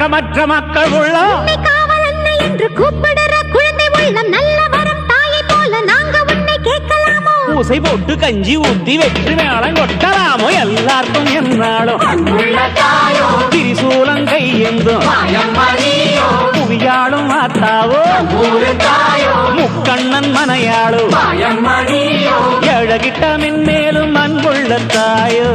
கலக்கமற்ற மக்கள் உள்ளம் காவலன்னை என்று கூப்பிடுற குழந்தை உள்ளம் நல்ல வரம் தாயை போல நாங்க உன்னை கேட்கலாமோ பூசை போட்டு கஞ்சி ஊத்தி வெற்றி மேளம் கொட்டலாமோ எல்லாருக்கும் என்னாலும் திரிசூலம் கையெந்தும் புவியாளும் மாத்தாவோ முக்கண்ணன் மனையாளும் எழகிட்ட மென்மேலும் அன்புள்ள தாயோ